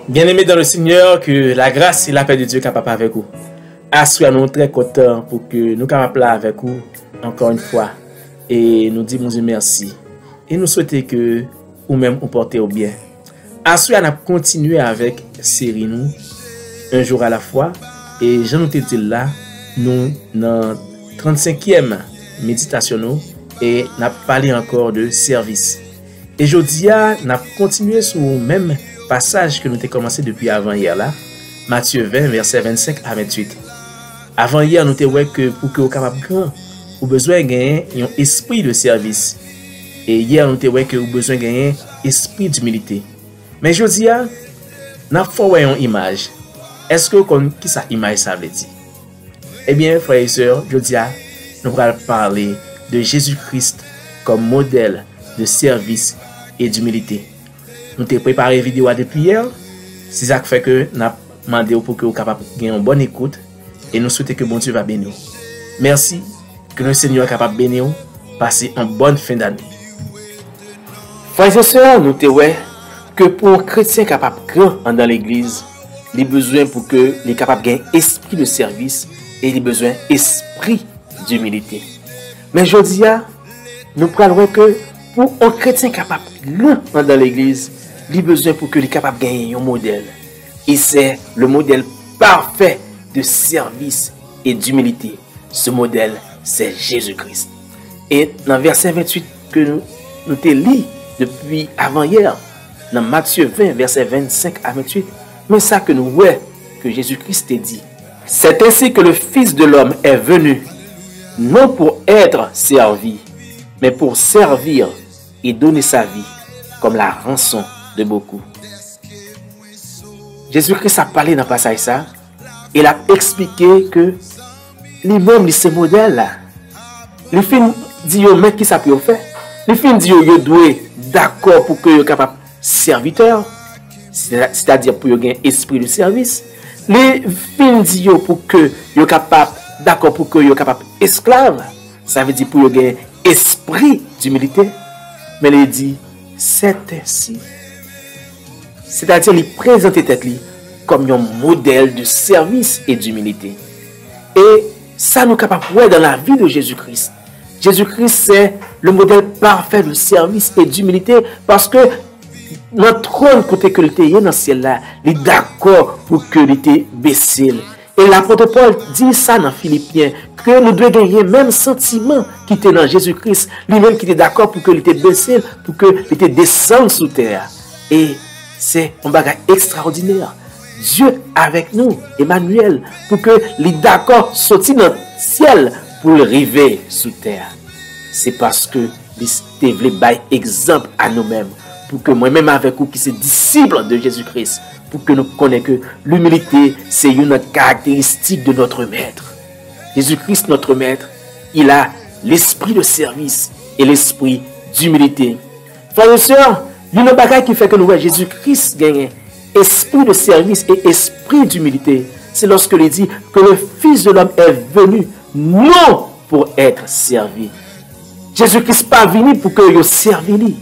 Bien-aimés dans le Seigneur, que la grâce et la paix de Dieu capable avec vous. Assoyons-nous très contents pour que nous capables là avec vous encore une fois. Et nous disons merci. Et nous souhaitons que vous-même vous portez au bien. Assoyons-nous continuer avec série nous, un jour à la fois. Et je nous te dis là, nous dans 35e méditation nous, et nous avons parlé encore de service. Et aujourd'hui, nous avons continué sur le même passage que nous avons commencé depuis avant-hier là, Matthieu 20, verset 25 à 28. Avant-hier, nous avons vu que pour que vous capable grand, vous avez besoin de gagner un esprit de service. Et hier, nous avons vu que vous avez besoin de gagner un esprit d'humilité. Mais aujourd'hui, nous avons fait une image. Est-ce que qui ça image ça veut dire? Eh bien, frères et sœurs, aujourd'hui, nous allons parler de Jésus-Christ comme modèle de service et d'humilité. Nous avons préparé une vidéo depuis hier. C'est ça qui fait que nous avons demandé pour que vous soyez capable de gagner une bonne écoute et nous souhaitons que bon Dieu va bénir. Merci, que le Seigneur est capable de bénir. Passez une bonne fin d'année. Frères et sœurs, nous avons que pour un chrétien capable de grand dans l'église, il a besoin pour que les capable de gagner esprit de service et il a besoin esprit d'humilité. Mais aujourd'hui, nous prenons que pour un chrétien capable de dans l'église, il a besoin pour que les capable de gagner un modèle. Et c'est le modèle parfait de service et d'humilité. Ce modèle, c'est Jésus-Christ. Et dans le verset 28 que nous te lis depuis avant-hier, dans Matthieu 20, verset 25 à 28, mais ça que nous voyons que Jésus-Christ t'a dit. C'est ainsi que le Fils de l'homme est venu, non pour être servi, mais pour servir et donner sa vie comme la rançon de beaucoup. Jésus-Christ a parlé dans le passage ça, il a expliqué que lui-même, ce modèle-là, le film dit mais qui ça peut faire? Le film dit qu'il doit d'accord pour que soyez capable serviteur, c'est-à-dire pour gagner esprit de service. Le film dit pour que soyez capable d'accord pour que soyez capable esclave, ça veut dire pour gagner esprit d'humilité. Mais il dit c'est ainsi. C'est-à-dire il présente tête comme un modèle de service et d'humilité. Et ça nous capable de voir dans la vie de Jésus-Christ. Jésus-Christ, c'est le modèle parfait de service et d'humilité parce que notre trône côté que l'était dans le ciel là, il est d'accord pour que l'était baissé. Et l'apôtre Paul dit ça dans Philippiens, que nous devons gagner même sentiment qui était dans Jésus-Christ, lui-même qui était d'accord pour que l'était baissé, pour que l'était descendu sous terre. Et c'est un bagage extraordinaire. Dieu avec nous, Emmanuel, pour que les d'accord sortent dans le ciel pour le arriver sous terre. C'est parce que il voulait donner exemple à nous-mêmes, pour que moi-même avec vous qui sommes disciples de Jésus-Christ, pour que nous connaissions que l'humilité, c'est une caractéristique de notre maître. Jésus-Christ, notre maître, il a l'esprit de service et l'esprit d'humilité. Frères et sœurs, il y a une bagage qui fait que nous voyons Jésus-Christ gagner esprit de service et esprit d'humilité. C'est lorsque il dit que le Fils de l'homme est venu non pour être servi. Jésus-Christ n'est pas venu pour que vous serviez.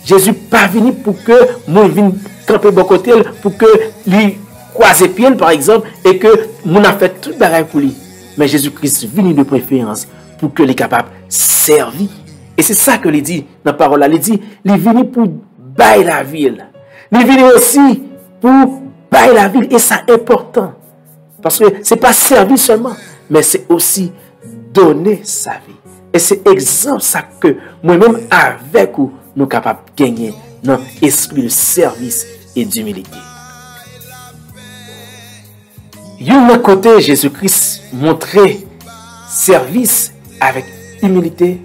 Jésus n'est pas venu pour que moi vienne camper de côté, pour que lui croise pied par exemple, et que nous a fait tout le pour lui. Mais Jésus-Christ est venu de préférence pour que les capable de servir. Et c'est ça que il dit dans la parole là. Il dit, il est venu pour bailler la ville. Il est venu aussi pour bailler la ville. Et ça est important. Parce que ce n'est pas servir seulement, mais c'est aussi donner sa vie. Et c'est exemple ça que moi-même avec vous, nous sommes capables de gagner dans l'esprit de service et d'humilité. D'un côté, Jésus-Christ montrait service avec humilité.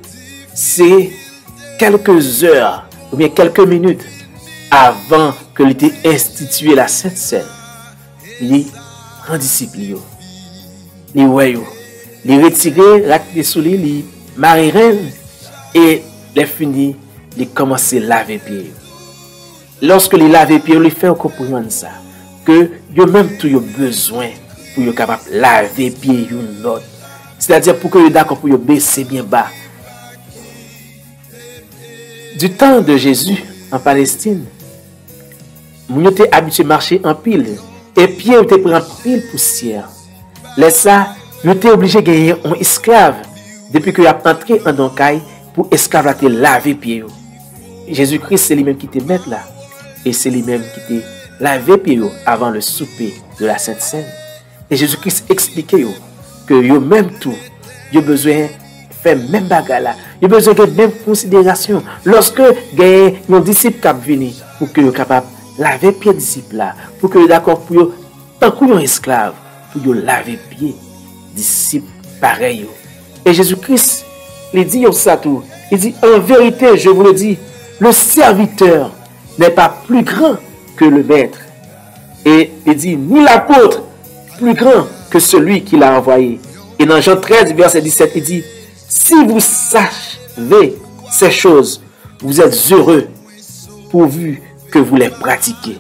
C'est quelques heures ou bien quelques minutes avant que l'était institué la Sainte Seine. Les grands disciples, les voyous, les retirés, les souliers, les marins et les finis, les commencer à laver pieds. Lorsque les laver pieds, les fait comprendre ça, que yo même tout yo besoin pour yo capable laver pieds une autre. C'est-à-dire pour que yo d'accord pour yo baisser bien bas. Du temps de Jésus en Palestine, Moun yo te habitué marcher en pile. Et pied yo te prend pile poussière. Laisse ça, yo te obligé gagner un esclave. Depuis que y a entré en doncaille pour esclave la te laver pied. Jésus-Christ, c'est lui-même qui te met là. Et c'est lui-même qui te lavé pied avant le souper de la Sainte Seine. Et Jésus-Christ expliquait que yo même tout, yo besoin faire même bagarre là. Yo besoin de même considération. Lorsque gagne un disciple qui venu pour que yo capable laver pied disciple là, pour que d'accord pour yo tant que un esclave pour yo laver pied disciple pareil. Et Jésus-Christ il dit ça tout. Il dit en vérité, je vous le dis, le serviteur n'est pas plus grand que le maître. Et il dit ni l'apôtre plus grand que celui qui l'a envoyé. Et dans Jean 13, verset 17, il dit si vous savez ces choses, vous êtes heureux pourvu que vous les pratiquez.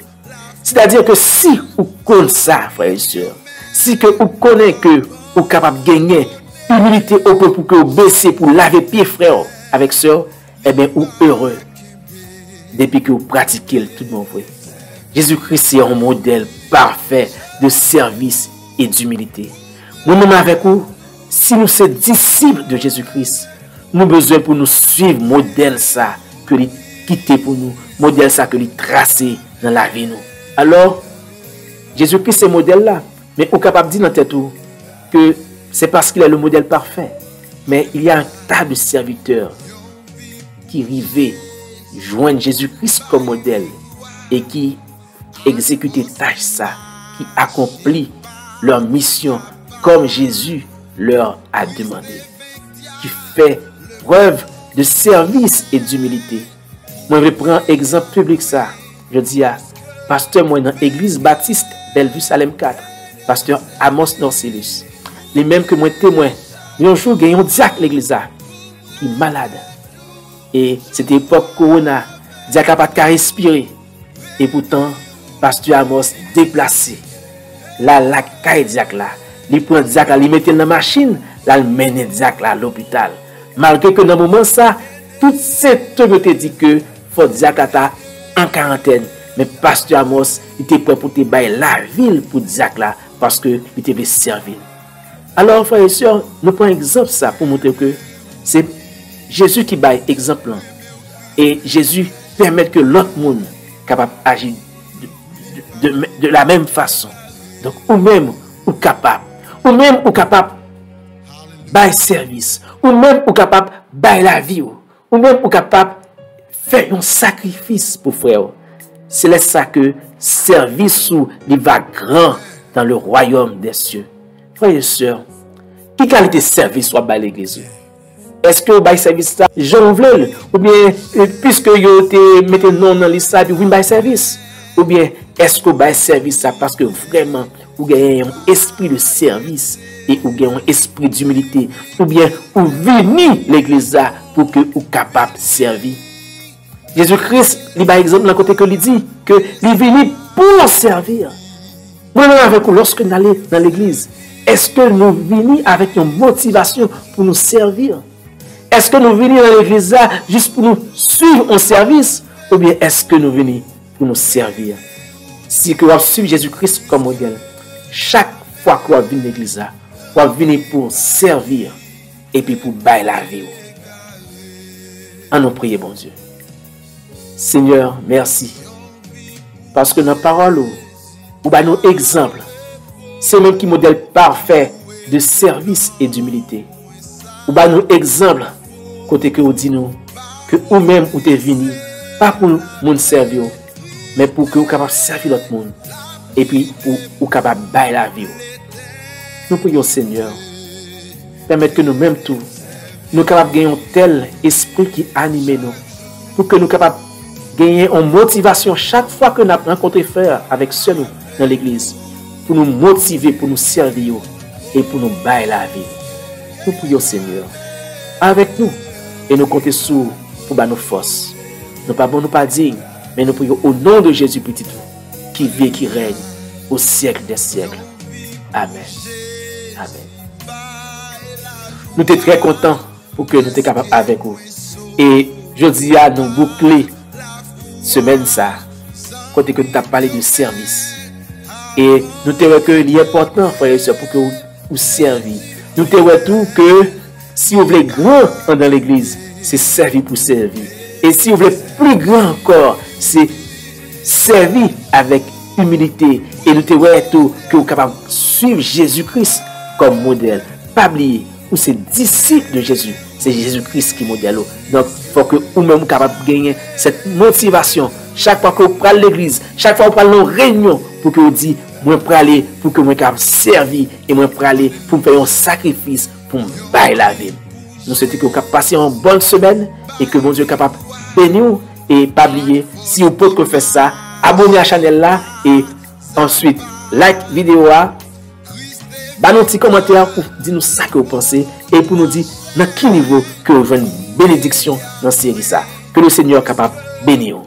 C'est-à-dire que si vous connaissez ça, frères et sœurs, si que vous connaissez que vous êtes capable de gagner humilité au point pour que vous baissez pour laver pied frère avec sœur, eh bien vous heureux depuis que vous pratiquez tout le monde. Jésus-Christ est un modèle parfait de service et d'humilité. Nous-mêmes avec vous, si nous sommes disciples de Jésus-Christ, nous avons besoin pour nous suivre modèle ça que lui quitter pour nous, modèle ça que lui tracer dans la vie nous. Alors, Jésus-Christ c'est modèle là, mais on est capable de dire dans tête que c'est parce qu'il est le modèle parfait. Mais il y a un tas de serviteurs qui arrivaient joindre Jésus-Christ comme modèle et qui exécutent tâche ça, qui accomplissent leur mission comme Jésus leur a demandé, qui fait preuve de service et d'humilité. Moi, je prends exemple public ça. Je dis à pasteur moi dans l'église baptiste Bellevue Salem 4, pasteur Amos Norcellus. Les mêmes que moi témoin. Un jour, il y a un diacre l'église qui est malade. Et c'était l'époque corona. Le diacre n'a pas qu'à respirer. Et pourtant, pasteur Amos déplacé. Là, la caille diacre là. Il prend le diacre, il met dans la machine, là, il mène le diacre à l'hôpital. Malgré que dans le moment ça, tout cette te dit que faut diacre en quarantaine. Mais pasteur Amos, il était prêt pour te bailler la ville pour diacre là, parce que il te veut servir. Alors, frères et sœurs, nous prenons exemple ça pour montrer que c'est Jésus qui baille exemple. Et Jésus permet que l'autre monde capable d'agir de la même façon. Donc, ou même, ou capable. Ou même, ou capable bailler service. Ou même, ou capable bailler la vie. Ou même, ou capable faire un sacrifice pour frère. C'est là ça que service ou il va grand dans le royaume des cieux. Frères et sœurs, quelle qualité de service soit par l'église? Est-ce que vous avez service ça? Jean Vlel? Ou bien, puisque vous avez mis non dans l'issue, vous avez service? Ou bien, est-ce que vous avez service ça parce que vraiment, vous avez un esprit de service et vous avez un esprit d'humilité? Ou bien, vous venez l'église pour que vous soyez capable de servir? Jésus-Christ, il a exemple dans le côté que il dit que il venu pour servir. Moi-même avec vous, lorsque nous allons dans l'église, est-ce que nous venons avec une motivation pour nous servir? Est-ce que nous venons dans l'église juste pour nous suivre un service? Ou bien est-ce que nous venons pour nous servir? Si vous suivez Jésus-Christ comme modèle, chaque fois que vous venez dans l'église, vous venez pour servir et puis pour bailler la vie. En nous prier, bon Dieu. Seigneur, merci. Parce que dans la parole, ou nos exemples, c'est même qui modèle parfait de service et d'humilité. Ou nos exemples, côté que vous dites nous, que vous-même vous êtes venu, pas pour nous servir, mais pour que vous capable servir l'autre monde. Et puis, vous capable de bailler la vie. Nous prions, Seigneur, permettre que nous-mêmes tous, nous capables de gagner un tel esprit qui anime nous, pour que nous capables gagner une motivation chaque fois que nous rencontrons frères avec ceux dans l'église, pour nous motiver, pour nous servir et pour nous bailler la vie. Nous prions Seigneur avec nous et nous comptons sur pour nos forces. Nous pas bon, nous pas dignes, mais nous prions au nom de Jésus petit qui vit et qui règne au siècle des siècles. Amen. Amen. Nous sommes très contents pour que nous soyons capables avec vous. Et je dis à nous boucler semaine ça côté que nous t'as parlé de service. Et nous te que il est important, frères et sœurs, pour que vous serviez. Nous te tout que si vous voulez grand dans l'église, c'est servir pour servir. Et si vous voulez plus grand encore, c'est servir avec humilité. Et nous te tout que vous êtes capable de suivre Jésus-Christ comme modèle. Pas oublier, ou c'est disciple de Jésus. C'est Jésus-Christ qui est modèle. Donc, il faut que vous-même capable de gagner cette motivation. Chaque fois que vous prenez l'église, chaque fois que vous prenez nos réunions, pour que vous dites, moi je aller pour que moi capable servir et moi aller pour me faire un sacrifice pour me bailler la vie. Nous souhaitons que vous capable passer une bonne semaine et que mon Dieu est capable de bénir et pas oublier, si vous pouvez faire ça, abonnez à la chaîne là et ensuite like vidéo là. Bah nos petits commentaires pour dire nous ça que vous pensez et pour nous dire dans quel niveau que vous avez une bénédiction dans cette série ça. Que le Seigneur est capable de bénir.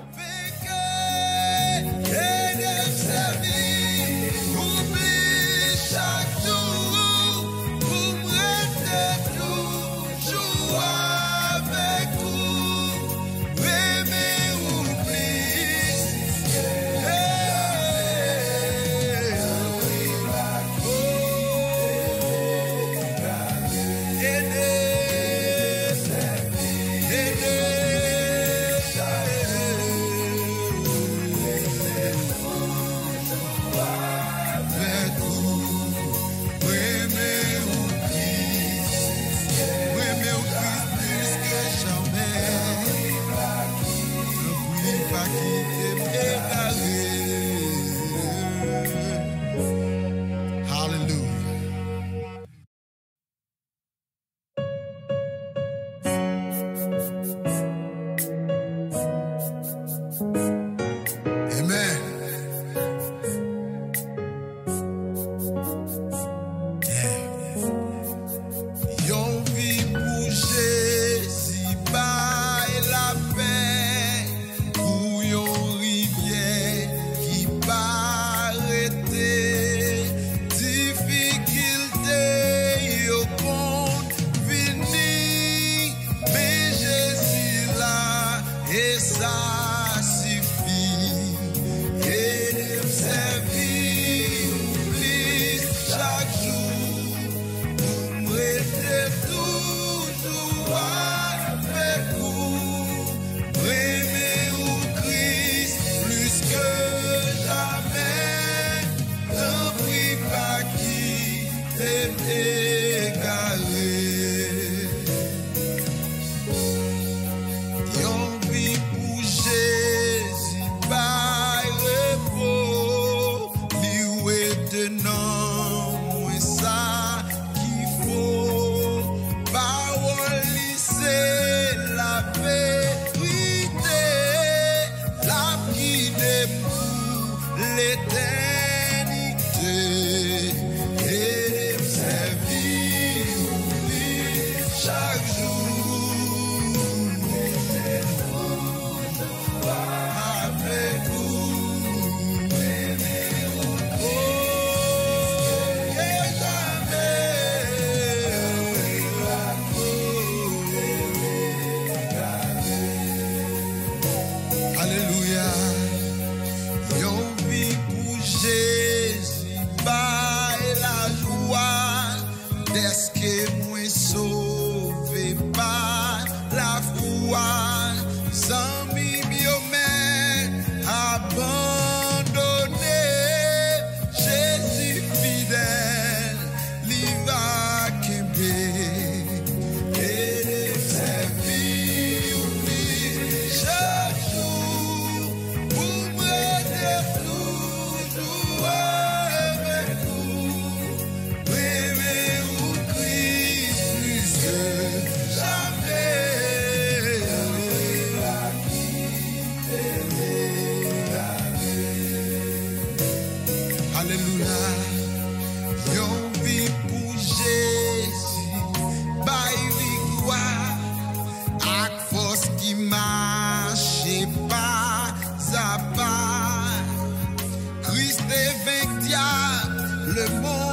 Le monde